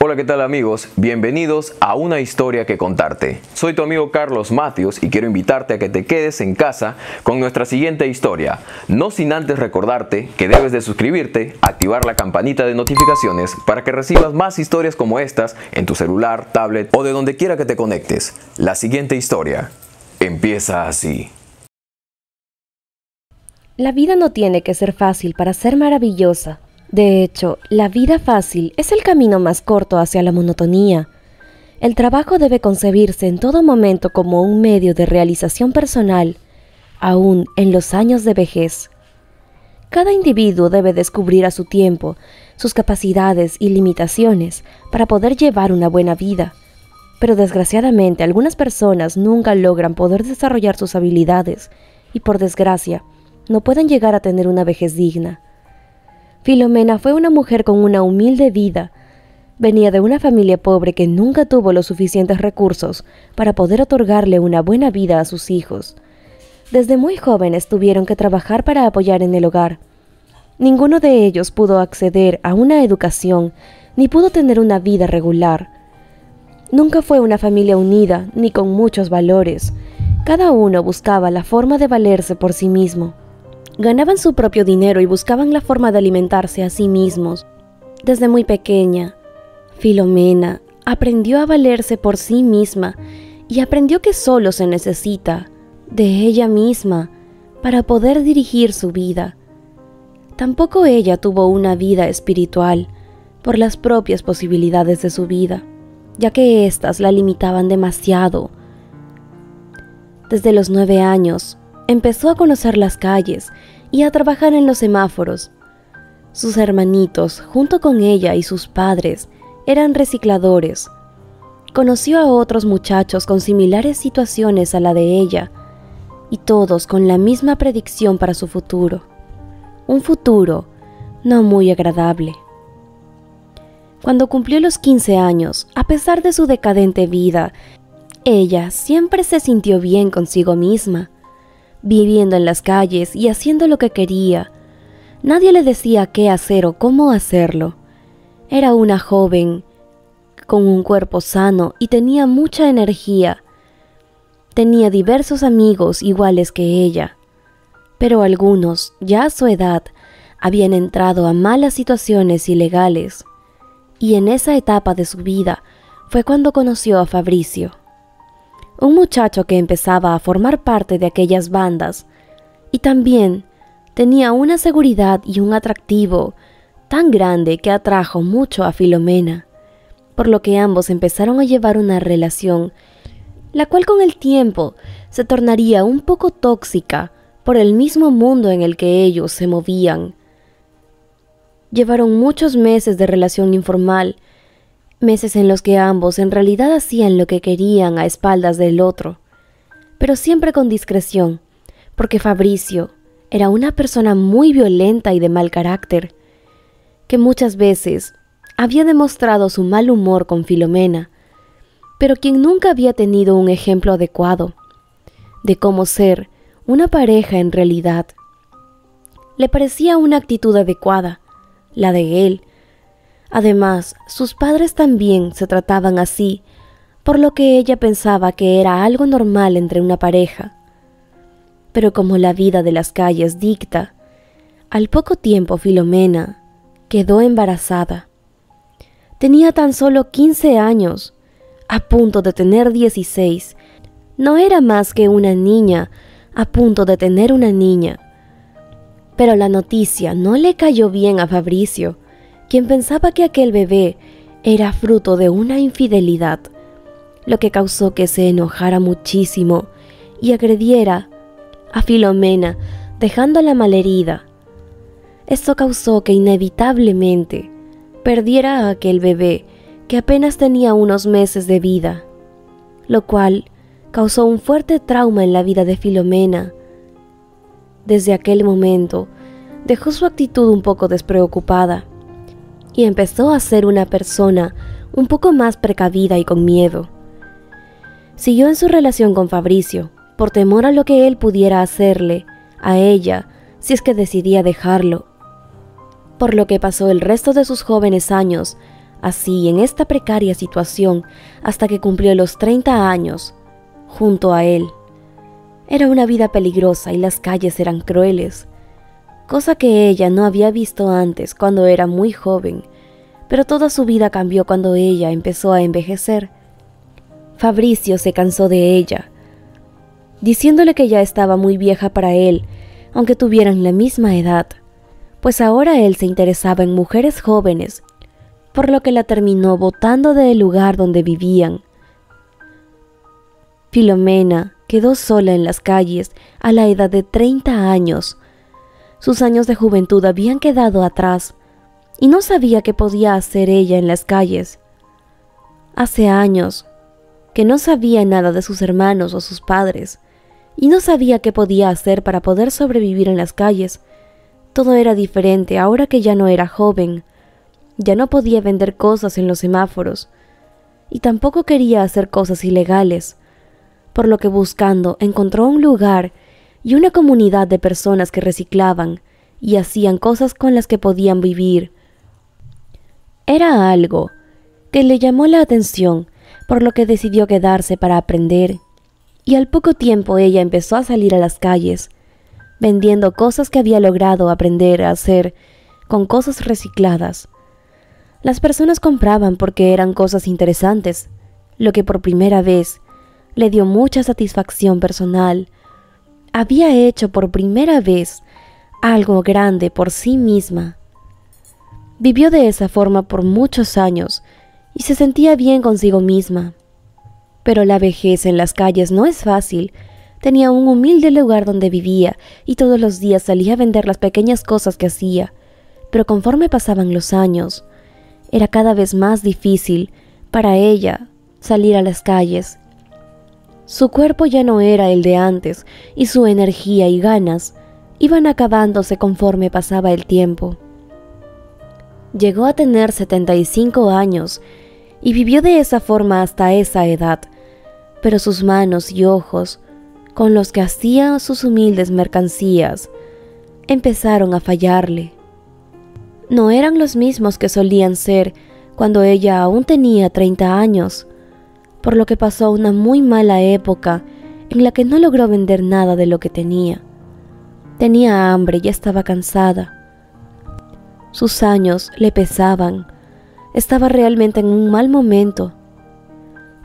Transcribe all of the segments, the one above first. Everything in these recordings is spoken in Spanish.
Hola, ¿qué tal amigos? Bienvenidos a Una Historia que Contarte. Soy tu amigo Carlos Matthews y quiero invitarte a que te quedes en casa con nuestra siguiente historia. No sin antes recordarte que debes de suscribirte, activar la campanita de notificaciones para que recibas más historias como estas en tu celular, tablet o de donde quiera que te conectes. La siguiente historia empieza así. La vida no tiene que ser fácil para ser maravillosa. De hecho, la vida fácil es el camino más corto hacia la monotonía. El trabajo debe concebirse en todo momento como un medio de realización personal, aún en los años de vejez. Cada individuo debe descubrir a su tiempo sus capacidades y limitaciones para poder llevar una buena vida. Pero desgraciadamente algunas personas nunca logran poder desarrollar sus habilidades y por desgracia no pueden llegar a tener una vejez digna. Filomena fue una mujer con una humilde vida. Venía de una familia pobre que nunca tuvo los suficientes recursos para poder otorgarle una buena vida a sus hijos. Desde muy jóvenes tuvieron que trabajar para apoyar en el hogar. Ninguno de ellos pudo acceder a una educación ni pudo tener una vida regular. Nunca fue una familia unida ni con muchos valores. Cada uno buscaba la forma de valerse por sí mismo. Ganaban su propio dinero y buscaban la forma de alimentarse a sí mismos. Desde muy pequeña, Filomena aprendió a valerse por sí misma y aprendió que solo se necesita de ella misma para poder dirigir su vida. Tampoco ella tuvo una vida espiritual por las propias posibilidades de su vida, ya que éstas la limitaban demasiado. Desde los 9 años, empezó a conocer las calles y a trabajar en los semáforos. Sus hermanitos, junto con ella y sus padres, eran recicladores. Conoció a otros muchachos con similares situaciones a la de ella, y todos con la misma predicción para su futuro. Un futuro no muy agradable. Cuando cumplió los 15 años, a pesar de su decadente vida, ella siempre se sintió bien consigo misma, viviendo en las calles y haciendo lo que quería. Nadie le decía qué hacer o cómo hacerlo. Era una joven con un cuerpo sano y tenía mucha energía. Tenía diversos amigos iguales que ella, pero algunos, ya a su edad, habían entrado a malas situaciones ilegales. Y en esa etapa de su vida fue cuando conoció a Fabricio, un muchacho que empezaba a formar parte de aquellas bandas y también tenía una seguridad y un atractivo tan grande que atrajo mucho a Filomena, por lo que ambos empezaron a llevar una relación, la cual con el tiempo se tornaría un poco tóxica por el mismo mundo en el que ellos se movían. Llevaron muchos meses de relación informal, meses en los que ambos en realidad hacían lo que querían a espaldas del otro, pero siempre con discreción, porque Fabricio era una persona muy violenta y de mal carácter, que muchas veces había demostrado su mal humor con Filomena, pero quien nunca había tenido un ejemplo adecuado de cómo ser una pareja en realidad. Le parecía una actitud adecuada, la de él. Además, sus padres también se trataban así, por lo que ella pensaba que era algo normal entre una pareja. Pero como la vida de las calles dicta, al poco tiempo Filomena quedó embarazada. Tenía tan solo 15 años, a punto de tener 16. No era más que una niña, a punto de tener una niña. Pero la noticia no le cayó bien a Fabricio, quien pensaba que aquel bebé era fruto de una infidelidad, lo que causó que se enojara muchísimo y agrediera a Filomena, dejándola malherida. Esto causó que inevitablemente perdiera a aquel bebé que apenas tenía unos meses de vida, lo cual causó un fuerte trauma en la vida de Filomena. Desde aquel momento dejó su actitud un poco despreocupada y empezó a ser una persona un poco más precavida y con miedo. Siguió en su relación con Fabricio por temor a lo que él pudiera hacerle a ella si es que decidía dejarlo, por lo que pasó el resto de sus jóvenes años así en esta precaria situación hasta que cumplió los 30 años, junto a él. Era una vida peligrosa y las calles eran crueles, cosa que ella no había visto antes cuando era muy joven, pero toda su vida cambió cuando ella empezó a envejecer. Fabricio se cansó de ella, diciéndole que ya estaba muy vieja para él, aunque tuvieran la misma edad, pues ahora él se interesaba en mujeres jóvenes, por lo que la terminó botando del lugar donde vivían. Filomena quedó sola en las calles a la edad de 30 años. Sus años de juventud habían quedado atrás y no sabía qué podía hacer ella en las calles. Hace años que no sabía nada de sus hermanos o sus padres y no sabía qué podía hacer para poder sobrevivir en las calles. Todo era diferente ahora que ya no era joven. Ya no podía vender cosas en los semáforos y tampoco quería hacer cosas ilegales, por lo que buscando encontró un lugar y una comunidad de personas que reciclaban y hacían cosas con las que podían vivir. Era algo que le llamó la atención, por lo que decidió quedarse para aprender, y al poco tiempo ella empezó a salir a las calles, vendiendo cosas que había logrado aprender a hacer con cosas recicladas. Las personas compraban porque eran cosas interesantes, lo que por primera vez le dio mucha satisfacción personal. Había hecho por primera vez algo grande por sí misma. Vivió de esa forma por muchos años y se sentía bien consigo misma. Pero la vejez en las calles no es fácil. Tenía un humilde lugar donde vivía y todos los días salía a vender las pequeñas cosas que hacía. Pero conforme pasaban los años, era cada vez más difícil para ella salir a las calles. Su cuerpo ya no era el de antes y su energía y ganas iban acabándose conforme pasaba el tiempo. Llegó a tener 75 años y vivió de esa forma hasta esa edad, pero sus manos y ojos, con los que hacía sus humildes mercancías, empezaron a fallarle. No eran los mismos que solían ser cuando ella aún tenía 30 años, por lo que pasó una muy mala época en la que no logró vender nada de lo que tenía. Tenía hambre y estaba cansada. Sus años le pesaban. Estaba realmente en un mal momento.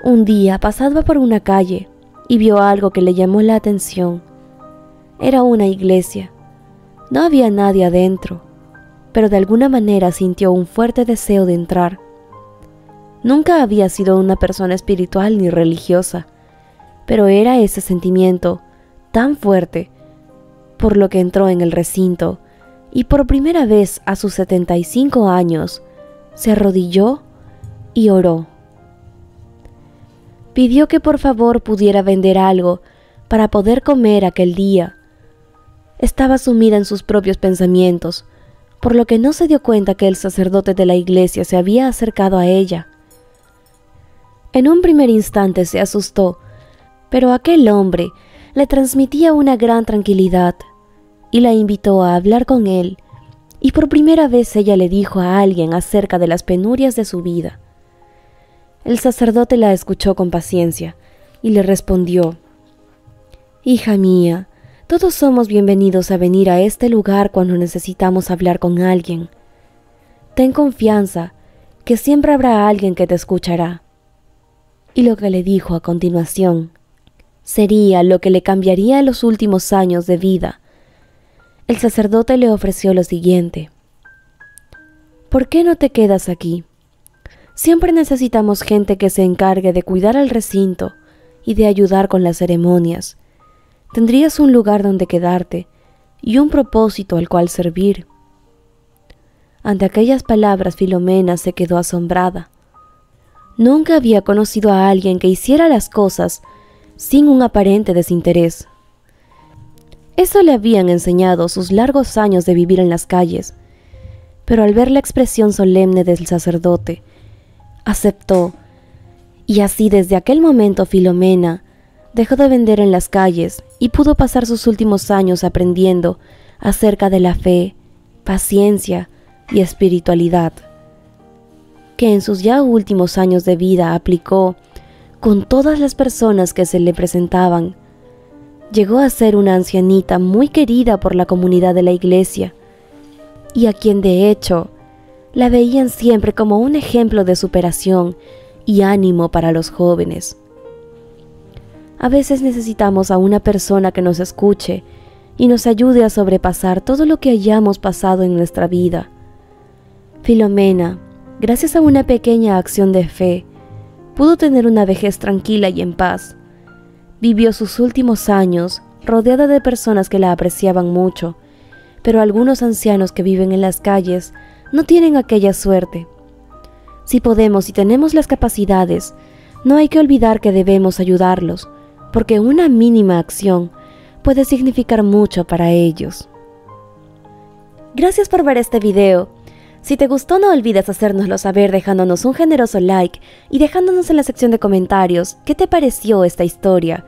Un día pasaba por una calle y vio algo que le llamó la atención. Era una iglesia. No había nadie adentro, pero de alguna manera sintió un fuerte deseo de entrar. Nunca había sido una persona espiritual ni religiosa, pero era ese sentimiento tan fuerte, por lo que entró en el recinto y por primera vez a sus 75 años se arrodilló y oró. Pidió que por favor pudiera vender algo para poder comer aquel día. Estaba sumida en sus propios pensamientos, por lo que no se dio cuenta que el sacerdote de la iglesia se había acercado a ella. En un primer instante se asustó, pero aquel hombre le transmitía una gran tranquilidad y la invitó a hablar con él, y por primera vez ella le dijo a alguien acerca de las penurias de su vida. El sacerdote la escuchó con paciencia y le respondió: «Hija mía, todos somos bienvenidos a venir a este lugar cuando necesitamos hablar con alguien. Ten confianza, que siempre habrá alguien que te escuchará». Y lo que le dijo a continuación sería lo que le cambiaría los últimos años de vida. El sacerdote le ofreció lo siguiente: «¿Por qué no te quedas aquí? Siempre necesitamos gente que se encargue de cuidar el recinto y de ayudar con las ceremonias. Tendrías un lugar donde quedarte y un propósito al cual servir». Ante aquellas palabras, Filomena se quedó asombrada. Nunca había conocido a alguien que hiciera las cosas sin un aparente desinterés. Eso le habían enseñado sus largos años de vivir en las calles, pero al ver la expresión solemne del sacerdote, aceptó, y así desde aquel momento Filomena dejó de vender en las calles y pudo pasar sus últimos años aprendiendo acerca de la fe, paciencia y espiritualidad. que en sus ya últimos años de vida aplicó con todas las personas que se le presentaban. Llegó a ser una ancianita muy querida por la comunidad de la iglesia, y a quien de hecho la veían siempre como un ejemplo de superación y ánimo para los jóvenes. A veces necesitamos a una persona que nos escuche y nos ayude a sobrepasar todo lo que hayamos pasado en nuestra vida. Filomena, gracias a una pequeña acción de fe, pudo tener una vejez tranquila y en paz. Vivió sus últimos años rodeada de personas que la apreciaban mucho, pero algunos ancianos que viven en las calles no tienen aquella suerte. Si podemos y tenemos las capacidades, no hay que olvidar que debemos ayudarlos, porque una mínima acción puede significar mucho para ellos. Gracias por ver este video. Si te gustó, no olvides hacérnoslo saber dejándonos un generoso like y dejándonos en la sección de comentarios qué te pareció esta historia.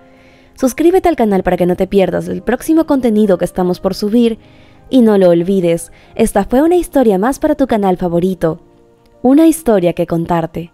Suscríbete al canal para que no te pierdas el próximo contenido que estamos por subir. Y no lo olvides, esta fue una historia más para tu canal favorito. Una historia que contarte.